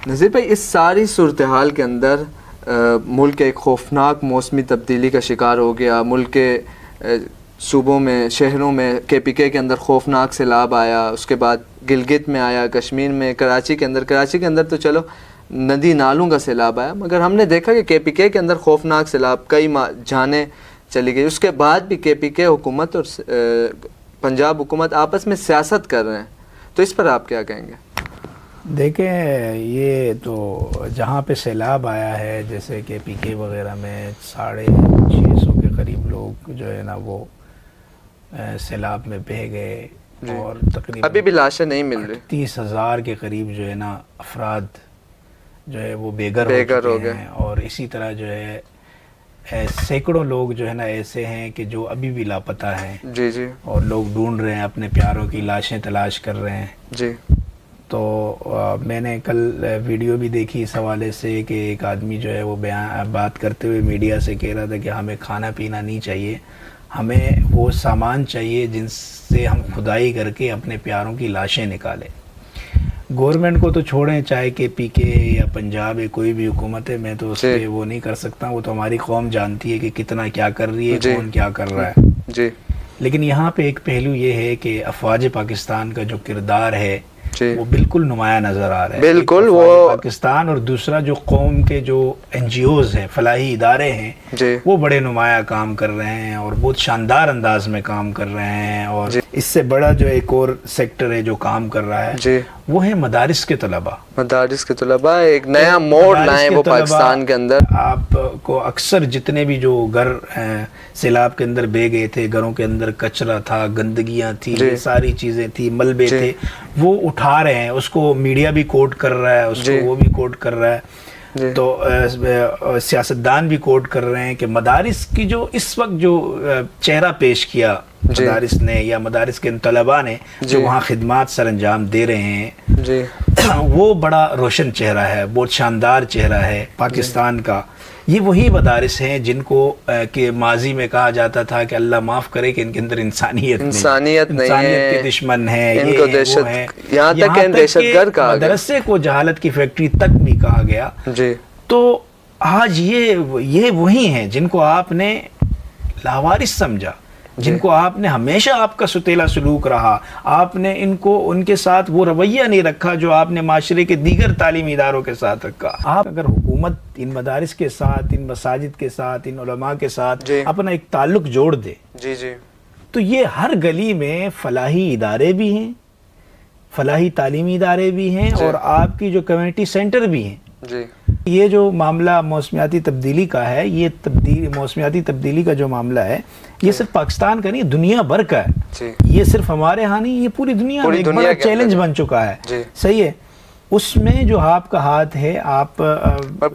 نذیر بھائی، اس ساری صورتحال کے اندر ملک ایک خوفناک موسمی تبدیلی کا شکار ہو گیا. ملک کے صوبوں میں، شہروں میں KPK کے اندر خوفناک سیلاب آیا، اس کے بعد گلگت میں آیا، کشمیر میں، کراچی کے اندر تو چلو ندی نالوں کا سیلاب آیا، مگر ہم نے دیکھا کہ KPK کے اندر خوفناک سیلاب، کئی جانیں چلی گئی. اس کے بعد بھی KPK حکومت اور پنجاب حکومت آپس میں سیاست کر رہے ہیں، تو اس پر آپ کیا کہیں گے؟ دیکھیں، یہ تو جہاں پہ سیلاب آیا ہے جیسے KPK وغیرہ میں 650 کے قریب لوگ جو ہے نا وہ سیلاب میں بہہ گئے، اور تقریباً ابھی بھی لاشیں نہیں مل رہی. 30,000 کے قریب جو ہے نا افراد جو ہے وہ بے گھر ہو چکے ہیں، اور اسی طرح جو ہے سینکڑوں لوگ جو ہے نا ایسے ہیں کہ جو ابھی بھی لاپتہ ہیں. جی اور لوگ ڈھونڈ رہے ہیں، اپنے پیاروں کی لاشیں تلاش کر رہے ہیں. جی. تو میں نے کل ویڈیو بھی دیکھی اس حوالے سے کہ ایک آدمی جو ہے وہ بات کرتے ہوئے میڈیا سے کہہ رہا تھا کہ ہمیں کھانا پینا نہیں چاہیے، ہمیں وہ سامان چاہیے جن سے ہم کھدائی کر کے اپنے پیاروں کی لاشیں نکالیں. گورنمنٹ کو تو چھوڑیں، چاہے KPK یا پنجاب یا کوئی بھی حکومت ہے، میں تو اس پہ وہ نہیں کر سکتا. وہ تو ہماری قوم جانتی ہے کہ کتنا کیا کر رہی ہے، کون کیا کر رہا ہے. جی. لیکن یہاں پہ ایک پہلو یہ ہے کہ افواج پاکستان کا جو کردار ہے وہ بالکل نمایاں نظر آ رہا ہے. بالکل وہ پاکستان، اور دوسرا جو قوم کے جو NGOs ہیں، فلاحی ادارے ہیں، وہ بڑے نمایاں کام کر رہے ہیں اور بہت شاندار انداز میں کام کر رہے ہیں. اور اس سے بڑا جو ایک اور سیکٹر ہے جو کام کر رہا ہے وہ ہے مدارس کے طلباء. ایک نیا موڑ لائیں وہ پاکستان کے اندر. آپ کو اکثر جتنے بھی جو گھر سیلاب کے اندر بہ گئے تھے، گھروں کے اندر کچرا تھا، گندگیاں تھی، یہ ساری چیزیں تھی، ملبے تھے، وہ اٹھا رہے ہیں. اس کو میڈیا بھی کوٹ کر رہا ہے، اس کو وہ بھی کوٹ کر رہا ہے، تو سیاستدان بھی کوٹ کر رہے ہیں کہ مدارس کی جو اس وقت جو چہرہ پیش کیا مدارس نے یا مدارس کے طلباء نے جو وہاں خدمات سر انجام دے رہے ہیں، وہ بڑا روشن چہرہ ہے، بہت شاندار چہرہ ہے پاکستان کا. یہ وہی مدارس ہیں جن کو کہ ماضی میں کہا جاتا تھا کہ اللہ معاف کرے کہ ان کے اندر انسانیت کے دشمن ہیں، ان کو یہاں تک کہ دہشت گرد کہا گیا، مدرسے کو جہالت کی فیکٹری تک بھی کہا گیا. تو آج یہ وہی ہیں جن کو آپ نے لاوارث سمجھا، جن کو آپ نے ہمیشہ آپ کا ستیلا سلوک رہا، آپ نے ان کے ساتھ وہ رویہ نہیں رکھا جو آپ نے معاشرے کے دیگر تعلیمی اداروں کے ساتھ رکھا. آپ اگر حکومت ان مدارس کے ساتھ، ان مساجد کے ساتھ، ان علماء کے ساتھ اپنا ایک تعلق جوڑ دے تو یہ ہر گلی میں فلاحی ادارے بھی ہیں، فلاحی تعلیمی ادارے بھی ہیں، اور آپ کی جو کمیونٹی سینٹر بھی ہیں. یہ جو معاملہ موسمیاتی تبدیلی کا ہے، یہ موسمیاتی تبدیلی کا جو معاملہ ہے، یہ صرف پاکستان کا نہیں، دنیا بھر کا ہے. یہ صرف ہمارے ہاں نہیں، یہ پوری دنیا میں ایک بڑا چیلنج بن چکا ہے. صحیح ہے. اس میں جو آپ کا ہاتھ ہے، آپ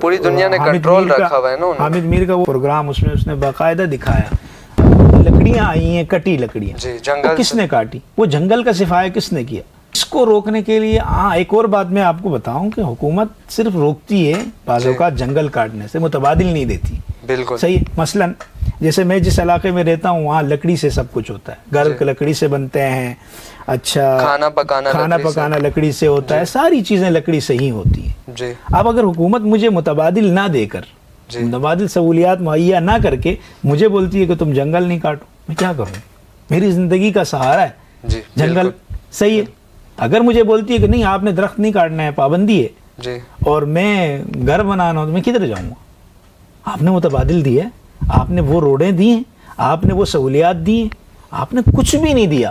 پوری دنیا نے کنٹرول رکھا ہوا ہے نا. حامد میر کا وہ پروگرام، اس نے باقاعدہ دکھایا لکڑیاں آئی ہیں، کٹی لکڑیاں، کس نے کاٹی؟ وہ جنگل کا صفایا کس نے کیا؟ اس کو روکنے کے لیے ایک اور بات میں آپ کو بتاؤں کہ حکومت صرف روکتی ہے بعض اوقات جنگل کاٹنے سے، متبادل نہیں دیتی. بالکل صحیح. مثلا جیسے میں جس علاقے میں رہتا ہوں وہاں لکڑی سے سب کچھ ہوتا ہے، گھر لکڑی سے بنتے ہیں، اچھا کھانا پکانا لکڑی سے ہوتا ہے، ساری چیزیں لکڑی سے ہی ہوتی ہیں. اب اگر حکومت مجھے متبادل نہ دے کر، متبادل سہولیات مہیا نہ کر کے مجھے بولتی ہے کہ تم جنگل نہیں کاٹو، میں کیا کروں؟ میری زندگی کا سہارا ہے جنگل. صحیح ہے. اگر مجھے بولتی ہے کہ نہیں آپ نے درخت نہیں کاٹنا ہے، پابندی ہے، اور میں گھر بنانا ہوں، تو میں کدھر جاؤں گا؟ آپ نے متبادل دی ہے، آپ نے وہ روڈیں دی ہیں، آپ نے وہ سہولیات دی ہیں، آپ نے کچھ بھی نہیں دیا،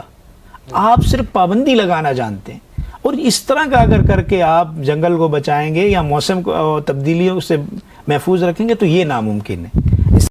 آپ صرف پابندی لگانا جانتے ہیں. اور اس طرح کا اگر کر کے آپ جنگل کو بچائیں گے یا موسم کو تبدیلیوں سے محفوظ رکھیں گے تو یہ ناممکن ہے.